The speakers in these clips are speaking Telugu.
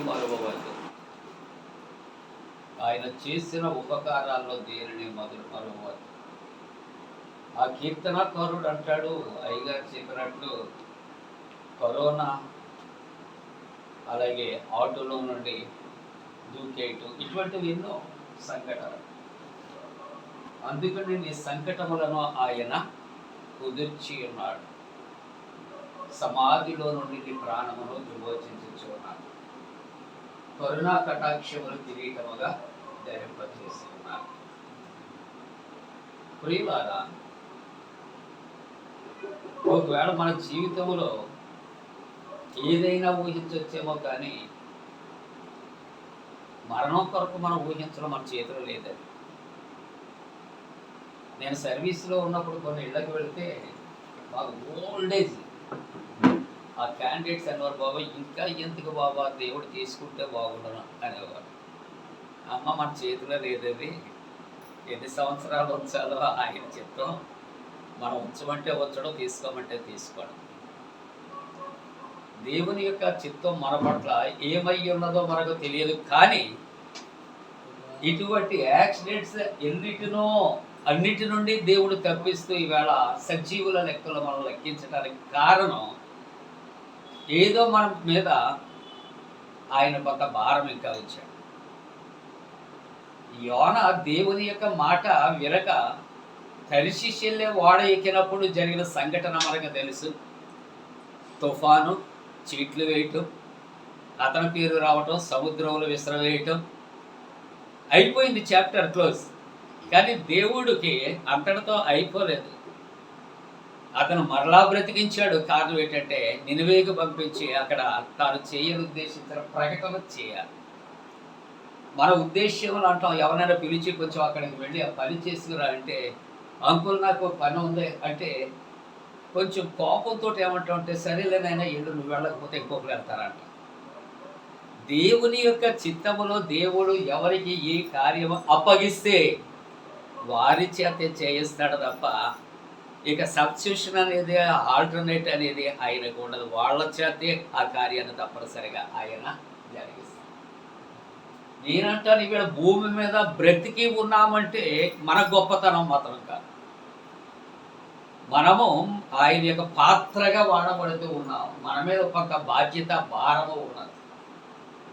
మరువవద్దు. ఆయన చేసిన ఉపకారాల్లో దేనిని మరువవద్దు. ఆ కీర్తనకారుడు అంటాడు, అయ్యగారు చెప్పినట్లు కరోనా, అలాగే ఆటోలో నుండి దూకేయటం, ఇటువంటివి ఎన్నో సంఘటనలు. అందుకని నీ సంకటములను ఆయన కుదిర్చి ఉన్నాడు. సమాధిలో నుండి నీ ప్రాణమును విమోచించి ఉన్నాడు. కరుణా కటాక్షములు కిరీటముగా ధరింపచేసి ఉన్నారు. ప్రియులారా, ఒకవేళ మన జీవితంలో ఏదైనా ఊహించవచ్చేమో, కానీ మరణం కొరకు మనం ఊహించడం మన చేతిలో లేదని. నేను సర్వీస్లో ఉన్నప్పుడు కొన్ని ఇళ్ళకి వెళితే మాకు ఓల్డేజ్ ఆ క్యాండిడేట్స్ అనేవారు, బాబా ఇంకా ఎందుకు బాబా, దేవుడు తీసుకుంటే బాగుండను అనేవారు. అమ్మ, మన చేతిలో లేదది, ఎన్ని సంవత్సరాలు ఉంచాలో ఆయన చిత్తం. మనం ఉంచమంటే ఉంచడం, తీసుకోమంటే తీసుకోవడం. దేవుని యొక్క చిత్తం మన పట్ల ఏమై ఉన్నదో మనకు తెలియదు, కానీ ఇటువంటి యాక్సిడెంట్స్ అన్నిటి నుండి దేవుడు తప్పిస్తూ ఈవేళ సజీవుల లెక్కలో మనం లెక్కించడానికి కారణం, ఏదో మన మీద ఆయన కొంత భారం ఇంకా వచ్చాడు. యోన దేవుని యొక్క మాట వినక తరిశిషెళ్ళే ఓడ ఎక్కినప్పుడు జరిగిన సంఘటన మనకు తెలుసు. తుఫాను, చీట్లు వేయటం, అతని పేరు రావటం, సముద్రంలో విసిరవేయటం, అయిపోయింది, చాప్టర్ క్లోజ్. కానీ దేవుడికి అంతటితో అయిపోలేదు. అతను మరలా బ్రతికించాడు. కారణం ఏంటంటే నినివేకు పంపించి అక్కడ తాను చేయని ఉద్దేశించిన ప్రకటన చేయాలి. మన ఉద్దేశ్యం అంటాం, ఎవరైనా పిలిచి కొంచెం అక్కడికి వెళ్ళి ఆ పని చేసుకురా అంటే, అంకుల్ నాకు పని ఉంది అంటే కొంచెం కోపంతో ఏమంటాం అంటే, సరేలేనైనా ఇల్లు నువ్వు వెళ్ళకపోతే ఇంకొకరు వెళ్తారంట. దేవుని యొక్క చిత్తములో దేవుడు ఎవరికి ఏ కార్యము అప్పగిస్తే వారి చేతే చేయిస్తాడు తప్ప, ఇక సబ్స్టిట్యూషన్ అనేది, ఆల్టర్నేట్ అనేది ఆయనకు ఉండదు. వాళ్ళ చేతే ఆ కార్యాన్ని తప్పనిసరిగా ఆయన జరిగిస్తాడు. నేనంటాను, ఇక్కడ భూమి మీద బ్రతికి ఉన్నామంటే మన గొప్పతనం మాత్రం కాదు. మనము ఆయన యొక్క పాత్రగా వాడబడుతూ ఉన్నాం. మన మీద ఒక బాధ్యత, భారము ఉన్నది.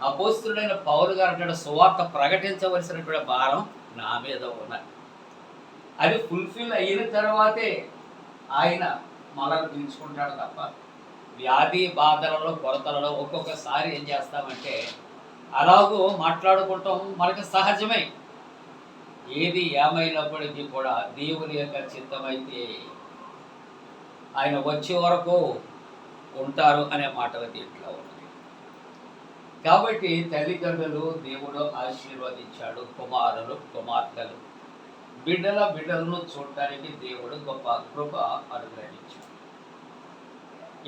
అపోస్తుడైన పౌలు గారు అంటాడు, సువార్త ప్రకటించవలసినటువంటి భారం నా మీద ఉన్నది. అది ఫుల్ఫిల్ అయిన తర్వాతే ఆయన మనల్ని పిలుచుకుంటాడు తప్ప, వ్యాధి బాధలలో, కొరతలలో ఒక్కొక్కసారి ఏం చేస్తామంటే అలాగూ మాట్లాడుకుంటాం, మనకు సహజమే. ఏది ఏమైనప్పటికీ కూడా దేవుని యొక్క చిత్తమైతే ఆయన వచ్చే వరకు ఉంటారు అనే మాటలు దీంట్లో ఉన్నాయి. కాబట్టి తల్లిదండ్రులు దేవుడు ఆశీర్వదించాడు, కుమారులు కుమార్తెలు బిడ్డలను చూడటానికి దేవుడు గొప్ప కృప అనుగ్రహించాడు.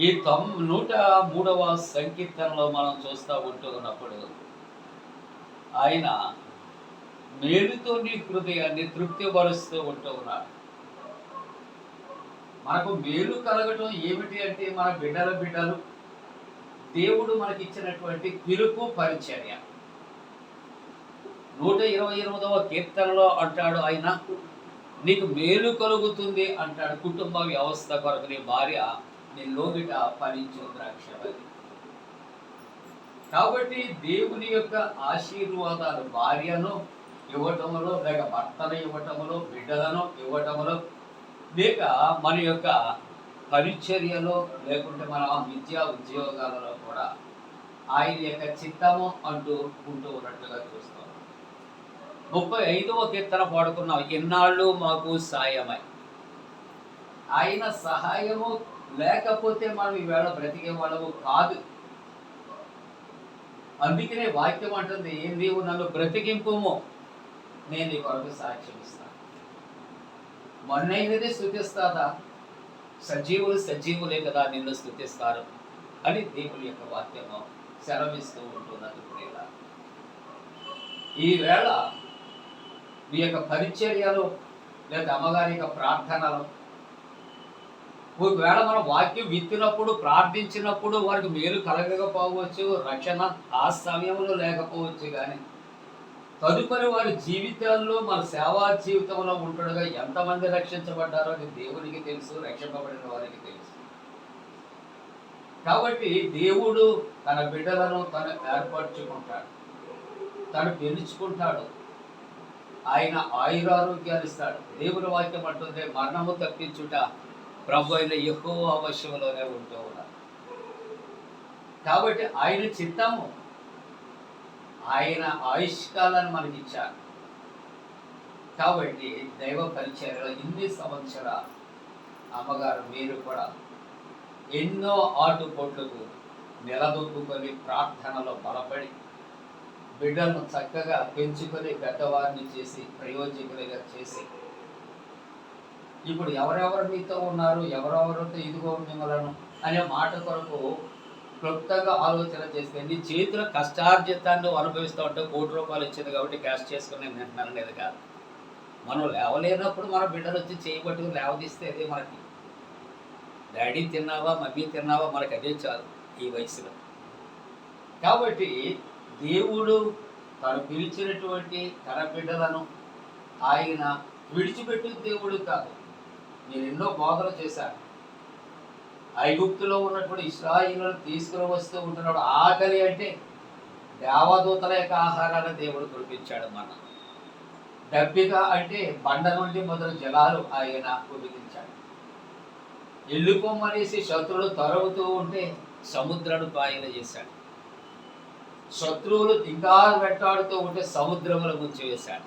ఈ 103వ సంకీర్తనలో మనం చూస్తూ ఉంటున్నప్పుడు ఆయన మేలుతో నీ హృదయాన్ని తృప్తిపరుస్తూ ఉంటూ ఉన్నాడు. మనకు మేలు కలగటం ఏమిటి అంటే, మన బిడ్డలు దేవుడు మనకి ఇచ్చినటువంటి పిలుపు, పరిచర్య. 128వ కీర్తనలో అంటాడు ఆయన, నీకు మేలు కలుగుతుంది అంటాడు. కుటుంబ వ్యవస్థ కొరకు నీ భార్య నీ లోగిట ఫలించు ద్రాక్షవల్లి. కాబట్టి దేవుని యొక్క ఆశీర్వాదాలు భార్యను ఇవ్వటములో, లేక భర్తను ఇవ్వటములో, బిడ్డలను ఇవ్వటములో, లేక మన యొక్క పరిచర్యలో, లేకుంటే మన విద్యా ఉద్యోగాలలో కూడా ఆయన యొక్క చిత్తము అంటూ ఉంటూ ఉన్నట్లుగా చూస్తాం. 35వ కీర్తన పాడుకున్నాం, ఎన్నాళ్ళు మాకు సాయమై. ఆయన సహాయము లేకపోతే మనం ఈవేళ బ్రతికే వాళ్ళము కాదు. అందుకనే వాక్యం అంటుంది, నీవు నన్ను బ్రతికింపుము, నేను నీ కొరకు సాక్ష్యం ఇస్తాను. మొన్నైనది స్తుతిస్తాదా, సజీవులే కదా నిన్ను స్తుతిస్తారు అని దేవుని యొక్క వాక్యము సెలవిస్తూ ఉంటున్నది. ఈవేళ మీ యొక్క పరిచర్యలు, లేదా అమ్మగారి యొక్క ప్రార్థనలు, ఒకవేళ మనం వాక్యం విత్తినప్పుడు, ప్రార్థించినప్పుడు వారికి మేలు కలగకపోవచ్చు, రక్షణ ఆ సమయంలో లేకపోవచ్చు గానీ, తదుపరి వారి జీవితాల్లో మన సేవా జీవితంలో ఉంటుండగా ఎంతమంది రక్షించబడ్డారో అది దేవునికి తెలుసు, రక్షింపబడిన వారికి తెలుసు. కాబట్టి దేవుడు తన బిడ్డలను తను ఏర్పరచుకుంటాడు, తను పిలుచుకుంటాడు, ఆయన ఆయురారోగ్యాలు ఇస్తాడు. దేవుని వాక్యం అంటుంది, మరణము తప్పించుట ప్రభు అయిన యెహోవా వశములోనే ఉంటూ ఉన్నారు. కాబట్టి ఆయన చిత్తము, ఆయన ఆయుష్కాలాన్ని మనకి ఇచ్చారు. కాబట్టి దైవ పరిచర్యలో ఇన్ని సంవత్సరాలు అమ్మగారు మీరు కూడా ఎన్నో ఆటుపోట్లకు నిలదొక్కుకొని ప్రార్థనలో బలపడి బిడ్డలను చక్కగా పెంచుకొని పెద్దవారిని చేసి ప్రయోజకులుగా చేసి ఇప్పుడు ఎవరెవరు మీతో ఉన్నారు, ఎవరెవరితో ఇదిగో మిమ్మలను అనే మాట కొరకు క్లుప్తంగా ఆలోచన చేస్తే నీ చేతిలో కష్టార్జితాన్ని అనుభవిస్తూ ఉంటే ₹1,00,00,000 వచ్చింది కాబట్టి క్యాష్ చేసుకుని నేను వింటున్నాను అనేది కాదు. మనం లేవలేనప్పుడు మన బిడ్డలు వచ్చి చేయబట్టుకుని లేవదీస్తే అదే మనకి డాడీ తిన్నావా, మమ్మీ తిన్నావా, మనకు అదే చాలు ఈ వయసులో. కాబట్టి దేవుడు తను పిలిచినటువంటి తన బిడ్డలను ఆయన విడిచిపెట్టిన దేవుడు కాదు. నేను ఎన్నో బోధలు చేశాను. ఐగుప్తులో ఉన్నటువంటి ఇశ్రాయేలును తీసుకుని వస్తూ ఉంటున్నాడు. ఆకలి అంటే దేవదూతల యొక్క ఆహారాన్ని దేవుడు కురిపించాడు. మన దప్పిక అంటే బండ నుండి మొదలు జలాలు ఆయన కురిపించాడు. ఎల్లుకొమ్మనేసి శత్రువులు తరుగుతూ ఉంటే సముద్రాన్ని పాయన చేశాడు. శత్రువులు ఇంకా వెంటాడుతూ ఉంటే సముద్రముల ముంచి వేశాడు.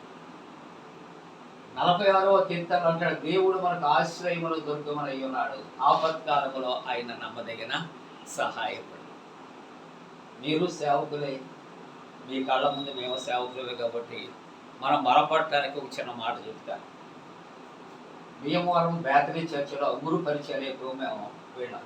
46వ కీర్తనలో అంటాడు, దేవుడు మనకు ఆశ్రయములు దొరకమని ఉన్నాడు, ఆపత్కాలములో ఆయన నమ్మదగిన సహాయపడు. మీరు సేవకులే, మీ కళ్ళ ముందు మేము సేవకులే కాబట్టి మనం బలపడటానికి ఒక చిన్న మాట చెప్తాను. భీమవరం బేతరీ చర్చిలో గురు పరిచర్యకు మేము వెళ్ళాం.